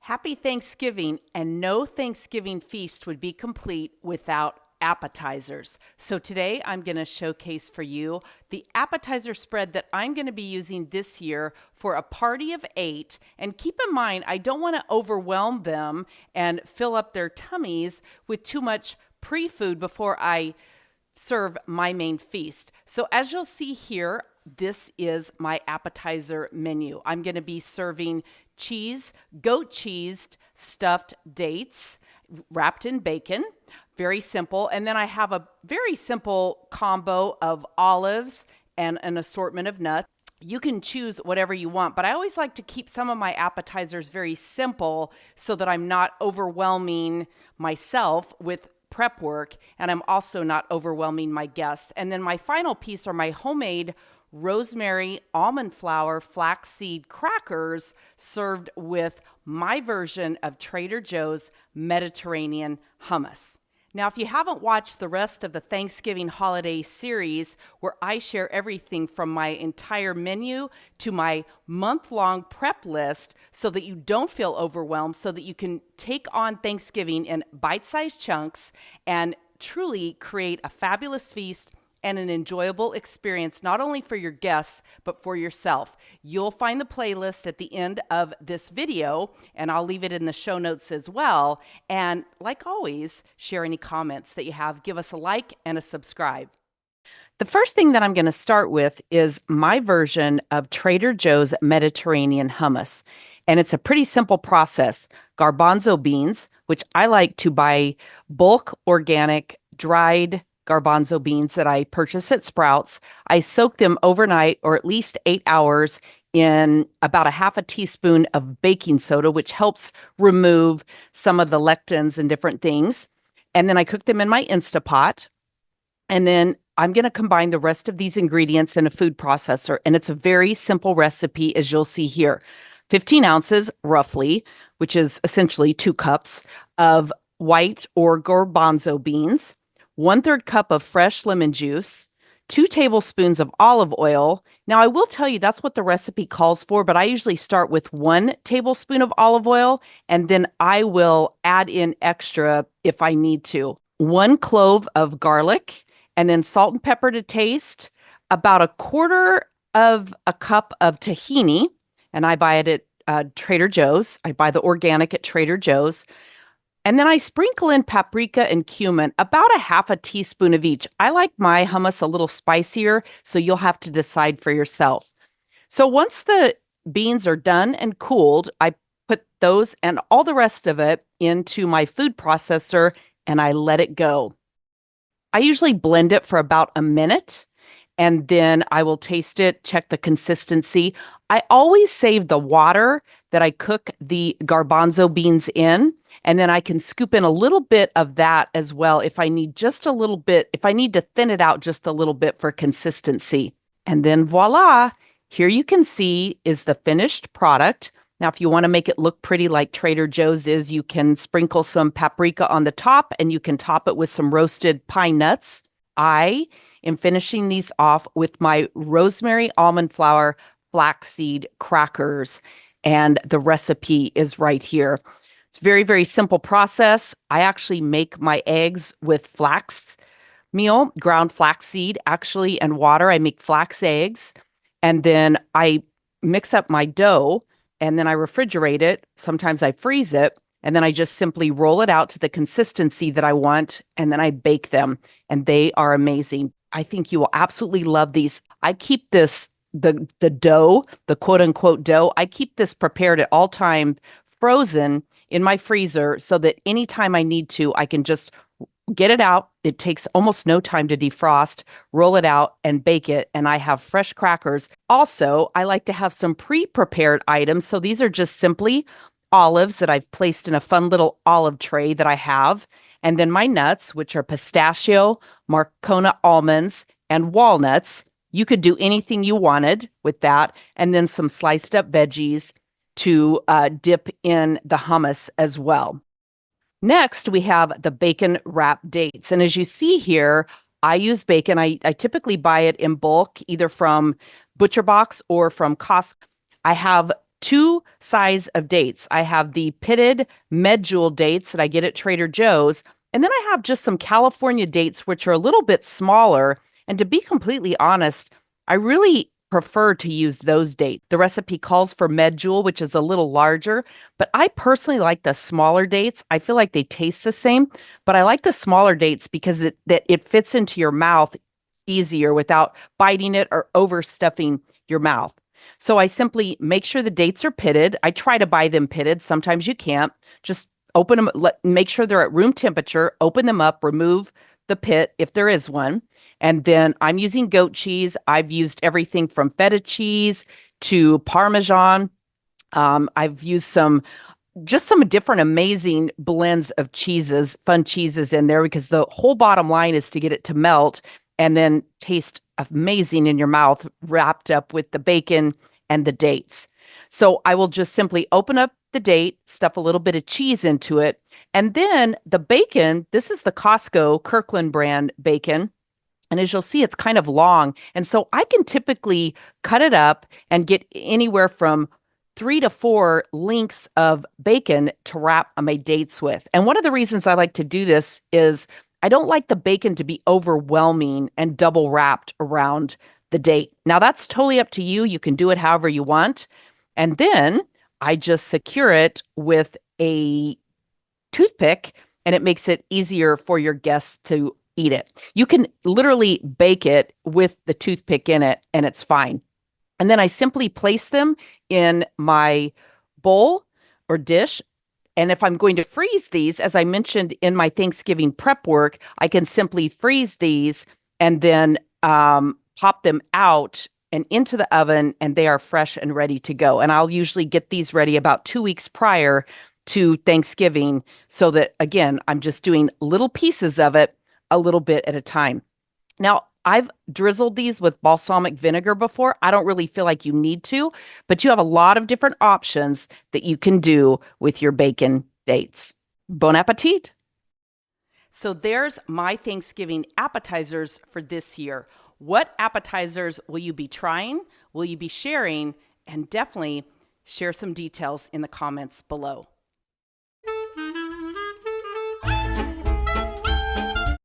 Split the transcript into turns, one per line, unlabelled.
Happy Thanksgiving, and no Thanksgiving feast would be complete without appetizers. So today I'm going to showcase for you the appetizer spread that I'm going to be using this year for a party of 8. And keep in mind, I don't want to overwhelm them and fill up their tummies with too much pre-food before I serve my main feast. So as you'll see here, this is my appetizer menu. I'm going to be serving goat cheesed stuffed dates wrapped in bacon. Very simple. And then I have a very simple combo of olives and an assortment of nuts. You can choose whatever you want, but I always like to keep some of my appetizers very simple so that I'm not overwhelming myself with prep work, and I'm also not overwhelming my guests. And then my final piece are my homemade rosemary, almond flour, flaxseed crackers served with my version of Trader Joe's Mediterranean hummus. Now, if you haven't watched the rest of the Thanksgiving holiday series, where I share everything from my entire menu to my month-long prep list so that you don't feel overwhelmed, so that you can take on Thanksgiving in bite-sized chunks and truly create a fabulous feast and an enjoyable experience, not only for your guests, but for yourself. You'll find the playlist at the end of this video, and I'll leave it in the show notes as well. And like always, share any comments that you have. Give us a like and a subscribe. The first thing that I'm going to start with is my version of Trader Joe's Mediterranean hummus. And it's a pretty simple process. Garbanzo beans, which I like to buy bulk organic dried garbanzo beans that I purchase at Sprouts. I soak them overnight or at least 8 hours in about a half a teaspoon of baking soda, which helps remove some of the lectins and different things. And then I cook them in my Instapot. And then I'm going to combine the rest of these ingredients in a food processor. And it's a very simple recipe, as you'll see here. 15 ounces, roughly, which is essentially 2 cups of white or garbanzo beans, 1/3 cup of fresh lemon juice, 2 tablespoons of olive oil. Now, I will tell you that's what the recipe calls for, but I usually start with 1 tablespoon of olive oil, and then I will add in extra if I need to. 1 clove of garlic, and then salt and pepper to taste, about 1/4 of a cup of tahini, and I buy it at Trader Joe's. I buy the organic at Trader Joe's. And then I sprinkle in paprika and cumin, about a half a teaspoon of each. I like my hummus a little spicier, so you'll have to decide for yourself. So once the beans are done and cooled, I put those and all the rest of it into my food processor and I let it go. I usually blend it for about a minute and then I will taste it, check the consistency. I always save the water that I cook the garbanzo beans in, and then I can scoop in a little bit of that as well if I need just a little bit, if I need to thin it out just a little bit for consistency. And then voila, here you can see is the finished product. Now, if you want to make it look pretty like Trader Joe's is, you can sprinkle some paprika on the top and you can top it with some roasted pine nuts. I am finishing these off with my rosemary almond flour flaxseed crackers, and the recipe is right here. It's very, very simple process. I actually make my eggs with flax meal, ground flaxseed actually, and water. I make flax eggs, and then I mix up my dough, and then I refrigerate it. Sometimes I freeze it, and then I just simply roll it out to the consistency that I want, and then I bake them, and they are amazing. I think you will absolutely love these. I keep this, the dough, the quote unquote dough, I keep this prepared at all times, frozen in my freezer, so that anytime I need to, I can just get it out. It takes almost no time to defrost, roll it out and bake it. And I have fresh crackers. Also, I like to have some pre-prepared items. So these are just simply olives that I've placed in a fun little olive tray that I have. And then my nuts, which are pistachio, Marcona almonds, and walnuts. You could do anything you wanted with that. And then some sliced up veggies to dip in the hummus as well. Next, we have the bacon wrap dates. And as you see here, I use bacon. I typically buy it in bulk, either from Butcher Box or from Costco. I have two size of dates. I have the pitted medjool dates that I get at Trader Joe's, and then I have just some California dates, which are a little bit smaller. And to be completely honest, I really prefer to use those dates. The recipe calls for medjool, which is a little larger, but I personally like the smaller dates. I feel like they taste the same, but I like the smaller dates because it fits into your mouth easier without biting it or overstuffing your mouth. So I simply make sure the dates are pitted. I try to buy them pitted. Sometimes you can't. Just open them, make sure they're at room temperature, open them up, remove the pit if there is one. And then I'm using goat cheese. I've used everything from feta cheese to Parmesan. I've used some different amazing blends of cheeses, fun cheeses in there because the whole bottom line is to get it to melt and then taste amazing in your mouth, wrapped up with the bacon and the dates. So I will just simply open up the date, stuff a little bit of cheese into it, and then the bacon. This is the Costco Kirkland brand bacon. And as you'll see, it's kind of long. And so I can typically cut it up and get anywhere from 3 to 4 lengths of bacon to wrap my dates with. And one of the reasons I like to do this is I don't like the bacon to be overwhelming and double wrapped around the date. Now, that's totally up to you. You can do it however you want. And then I just secure it with a toothpick, and it makes it easier for your guests to eat it. You can literally bake it with the toothpick in it, and it's fine. And then I simply place them in my bowl or dish. And if I'm going to freeze these, as I mentioned in my Thanksgiving prep work, I can simply freeze these and then pop them out and into the oven, and they are fresh and ready to go. And I'll usually get these ready about 2 weeks prior to Thanksgiving so that, again, I'm just doing little pieces of it a little bit at a time. Now, I've drizzled these with balsamic vinegar before. I don't really feel like you need to, but you have a lot of different options that you can do with your bacon dates. Bon appetit. So there's my Thanksgiving appetizers for this year. What appetizers will you be trying? Will you be sharing? And definitely share some details in the comments below.